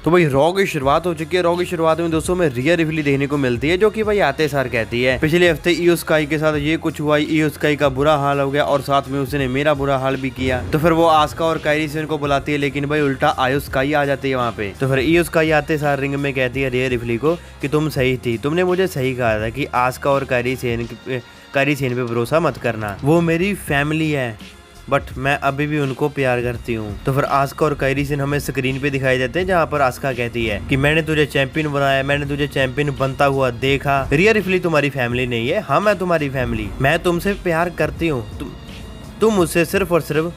तो भाई रॉ की शुरुआत हो चुकी है। रॉ की शुरुआत में दोस्तों में रिया रिप्ली देखने को मिलती है, जो कि भाई आते सार कहती है पिछले हफ्ते ईओ स्काई के साथ ये कुछ हुआ, ईओ स्काई का बुरा हाल हो गया और साथ में उसने मेरा बुरा हाल भी किया। तो फिर वो आस्का और कायरी सेन को बुलाती है, लेकिन भाई उल्टा आयो स्काई आ जाती है वहाँ पे। तो फिर ईओ स्काई आते सार रिंग में कहती है रिया रिप्ली को कि तुम सही थी, तुमने मुझे सही कहा था कि आस्का और कायरी सेन पे भरोसा मत करना, वो मेरी फैमिली है, बट मैं अभी भी उनको प्यार करती हूँ। तो फिर आस्का और कायरी सेन हमें स्क्रीन पे दिखाई देते हैं, जहाँ पर आस्का कहती है कि मैंने तुझे चैंपियन बनाया, मैंने तुझे चैंपियन बनता हुआ देखा। रिया रिप्ली तुम्हारी फैमिली नहीं है, हम है तुम्हारी फैमिली, मैं तुमसे प्यार करती हूँ, तुम मुझसे सिर्फ और सिर्फ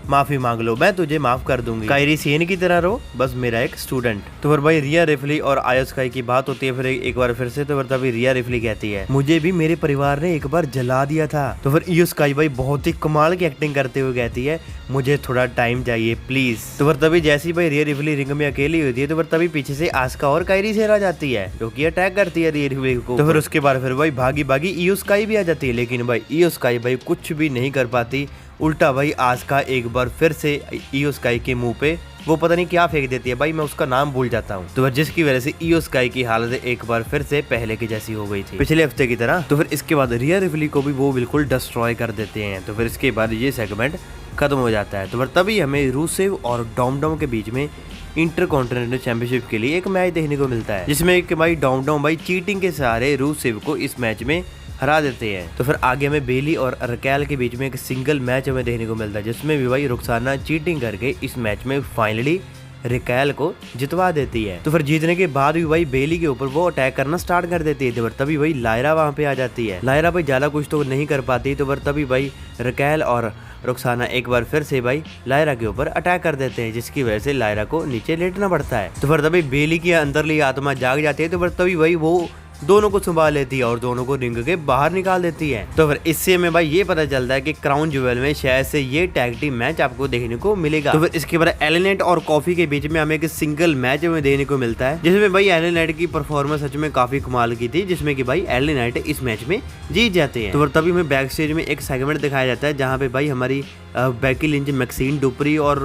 माफी मांग लो, मैं तुझे माफ कर दूंगी। कायरी सेन की तरह रहो, बस मेरा एक स्टूडेंट। तो फिर भाई रिया रिप्ली और आयो स्काई की बात होती है फिर एक बार फिर से। तो फिर तभी रिया रिप्ली कहती है मुझे भी मेरे परिवार ने एक बार जला दिया था। तो फिर ईओ स्काई भाई बहुत ही कमाल की एक्टिंग करते हुए कहती है मुझे थोड़ा टाइम चाहिए प्लीज। तो फिर तभी जैसी भाई रिया रिप्ली रिंग में अकेली होती है, तो फिर तभी पीछे से आस्का और कायरी सेन आ जाती है, जो कि अटैक करती है रिया रिप्ली को। तो फिर उसके बाद फिर भाई भागी भागी ईओ स्काई भी आ जाती है, लेकिन भाई ईओ स्काई भाई कुछ भी नहीं कर पाती। उल्टा भाई आस्का एक बार फिर से ईओ स्काई के मुंह पे वो पता नहीं क्या फेंक देती है, भाई मैं उसका नाम भूल जाता हूँ। तो फिर जिसकी वजह से ईओ स्काई की हालत एक बार फिर से पहले की जैसी हो गई थी, पिछले हफ्ते की तरह। तो फिर इसके बाद रिया रिप्ली को भी वो बिल्कुल डिस्ट्रॉय कर देते हैं। तो फिर इसके बाद ये सेगमेंट खत्म हो जाता है। तो फिर तभी हमें रूसेव और डॉम के बीच में इंटरकॉन्टिनेंटल चैंपियनशिप के लिए एक मैच देखने को मिलता है, जिसमें एक भाई डॉम भाई चीटिंग के सहारे रूसेव को इस मैच में हरा देते हैं। तो फिर आगे हमें बेली और रकेल के बीच में एक सिंगल मैच हमें देखने को मिलता है, जिसमें भी भाई रुक्साना चीटिंग करके इस मैच में फाइनली रकेल को जितवा देती है। तो फिर जीतने के बाद भी भाई बेली के ऊपर वो अटैक करना स्टार्ट कर देती है। तो फिर तभी भाई लायरा वहां पे आ जाती है। लायरा भाई ज्यादा कुछ तो नहीं कर पाती। तो फिर तभी भाई रकेल और रुक्साना एक बार फिर से भाई लायरा के ऊपर अटैक कर देते हैं, जिसकी वजह से लायरा को नीचे लेटना पड़ता है। तो फिर तभी बेली की अंदरली आत्मा जाग जाती है। तो फिर तभी भाई वो दोनों को संभाल लेती है और दोनों को रिंग के बाहर निकाल देती है। तो फिर इससे हमें भाई ये पता चलता है कि क्राउन ज्वेल में शायद से ये टैग टीम मैच आपको देखने को मिलेगा। तो फिर इसके बाद एलन नाइट और कॉफी के बीच में हमें एक सिंगल मैच हमें देखने को मिलता है, जिसमें भाई एलन नाइट की परफॉर्मेंस सच में काफी कमाल की थी, जिसमें कि भाई एलन नाइट इस मैच में जीत जाते हैं। तो फिर तभी हमें बैक स्टेज में एक सेगमेंट दिखाया जाता है, जहाँ पे भाई हमारी बेकी लिंच, मैक्सिन डुपरी और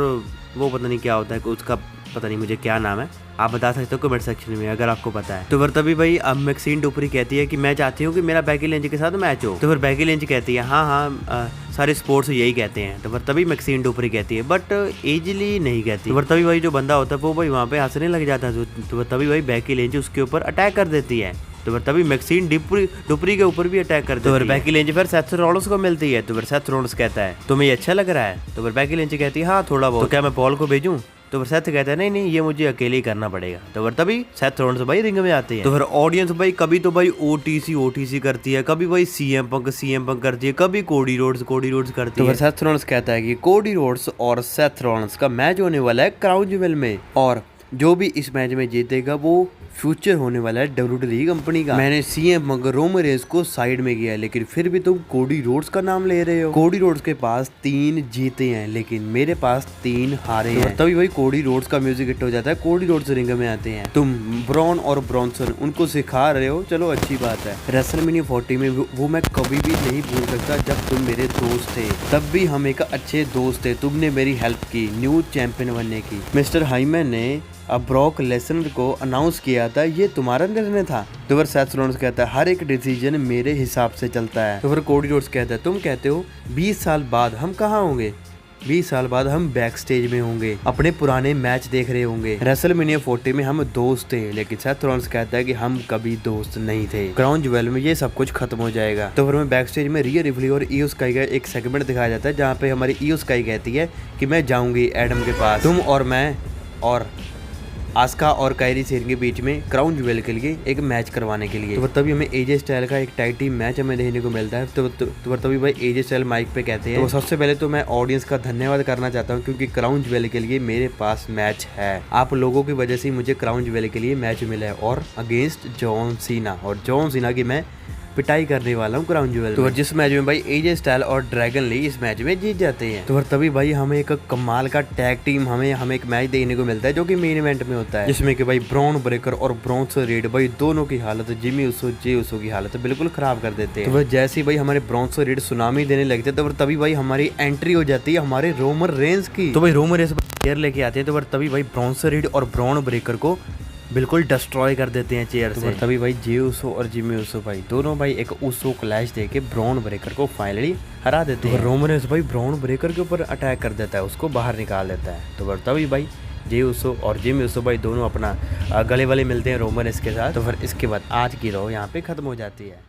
वो पता नहीं क्या होता है, उसका पता नहीं मुझे क्या नाम है, आप बता सकते हो कमेंट सेक्शन में अगर आपको पता है। तो फिर तभी भाई अब मैक्सिन डुपरी कहती है कि मैं चाहती हूँ कि मेरा बेकी लिंच के साथ मैच हो। तो फिर बेकी लिंच कहती है हाँ सारे स्पोर्ट्स यही कहते हैं। तो फिर तभी मैक्सिन डुपरी कहती है बट एजली नहीं कहती। तो फिर तभी भाई जो बंदा होता है वो भाई वहाँ पे हंसने लग जाता है। तो फिर तभी भाई बेकी लिंच उसके ऊपर अटैक कर देती है। तो फिर तभी मैक्सिन डुपरी के ऊपर भी अटैक करती है। तो फिर बेकी लिंच फिर सेथ रॉलिंस को मिलती है। तो फिर सेथ रॉलिंस कहता है तुम्हें ये अच्छा लग रहा है? तो फिर बेकी लिंच कहती है हाँ थोड़ा बहुत। तो क्या मैं पॉल को भेजूं? तो फिर सेथ कहता है नहीं ये मुझे अकेले ही करना पड़ेगा। तो फिर तभी सेथ रॉलिंस भाई रिंग में आते हैं। तो फिर ऑडियंस भाई कभी तो भाई ओटीसी करती है, कभी भाई सीएम पंक करती है, कभी कोडी रोड्स करती है। तो फिर सेथ रॉलिंस कहता है कि कोडी रोड्स और सेथ रॉलिंस का मैच होने वाला है क्राउन ज्वेल में, और जो भी इस मैच में जीतेगा वो फ्यूचर होने वाला है WWE कंपनी का। मैंने सीएम पंक रोमन रेंज को साइड में किया है, लेकिन फिर भी तुम कोडी रोड्स का नाम ले रहे हो। कोडी रोड्स के पास 3 जीते हैं, लेकिन मेरे पास 3 हारे हैं। तभी भाई कोडी रोड्स का म्यूजिक हिट हो जाता है, कोडी रोड्स रिंग में आते हैं। तुम ब्रॉन और ब्रॉन्सन उनको सिखा रहे हो, चलो अच्छी बात है। रेसलमेनिया 40 में वो मैं कभी भी नहीं भूल सकता जब तुम मेरे दोस्त थे, तब भी हम एक अच्छे दोस्त थे, तुमने मेरी हेल्प की न्यू चैंपियन बनने की। मिस्टर हाइमन ने अब ब्रॉक लेसनर को अनाउंस किया था, ये तुम्हारा निर्णय था। तो फिर सेथ रॉलिंस कहता है हर एक डिसीजन मेरे हिसाब से चलता है। तो फिर कोडी रोड्स कहता है तुम कहते हो 20 साल बाद हम कहाँ होंगे? 20 साल बाद हम बैक स्टेज में होंगे, अपने पुराने मैच देख रहे होंगे। रेसलमेनिया 40 में हम दोस्त थे, लेकिन सेथ रॉलिंस कहता है कि हम कभी दोस्त नहीं थे। क्राउन ज्वेल में ये सब कुछ खत्म हो जाएगा। तो फिर हमें बैक स्टेज में रिया रिप्ली और ईओ स्काई का एक सेगमेंट दिखाया जाता है, जहाँ पे हमारी ईओ स्काई कहती है कि मैं जाऊंगी एडम के पास, तुम और मैं और आस्का और कायरी सेन के बीच में क्राउन ज्वेल के लिए एक मैच करवाने के लिए। तो तभी हमें एजे स्टाइल का एक टैग टीम मैच हमें देखने को मिलता है। तो तभी भाई एजे स्टाइल माइक पे कहते हैं तो सबसे पहले तो मैं ऑडियंस का धन्यवाद करना चाहता हूँ, क्योंकि क्राउन ज्वेल के लिए मेरे पास मैच है। आप लोगों की वजह से मुझे क्राउन ज्वेल के लिए मैच मिला है और अगेंस्ट जॉन सीना, और जॉन सीना की मैं पिटाई करने वाला हूँ क्राउन ज्वेल। तो जिस मैच में भाई एजे स्टाइल और ड्रैगन ली इस मैच में जीत जाते हैं। तो तभी भाई हमें एक कमाल का टैग टीम हमें एक मैच देखने को मिलता है जो कि मेन इवेंट में होता है, जिसमें कि भाई ब्राउन ब्रेकर और ब्रॉन्ज रेड भाई दोनों की हालत, जिमी उसो जे उसो की हालत बिल्कुल खराब कर देते हैं। तो जैसे ही भाई हमारे ब्रॉन्ज रेड सुनामी देने लगते हैं तो तभी भाई हमारी एंट्री हो जाती है हमारे रोमन रेंज की। तो भाई रोमन रेंज चेयर लेके आते हैं। तो तभी भाई ब्रॉन्ज रेड और ब्राउन ब्रेकर को बिल्कुल डिस्ट्रॉय कर देते हैं चेयर से। तभी भाई जे उसो और जिमी उसो भाई दोनों भाई एक उसो क्लैश देके ब्राउन ब्रेकर को फाइनली हरा देते हैं। रोमन रेंज भाई ब्राउन ब्रेकर के ऊपर अटैक कर देता है, उसको बाहर निकाल देता है। तो तभी भाई जे उसो और जिमी उसो भाई दोनों अपना गले वाले मिलते हैं रोमन रेंज के साथ। तो फिर इसके बाद आज की रॉ यहाँ पे खत्म हो जाती है।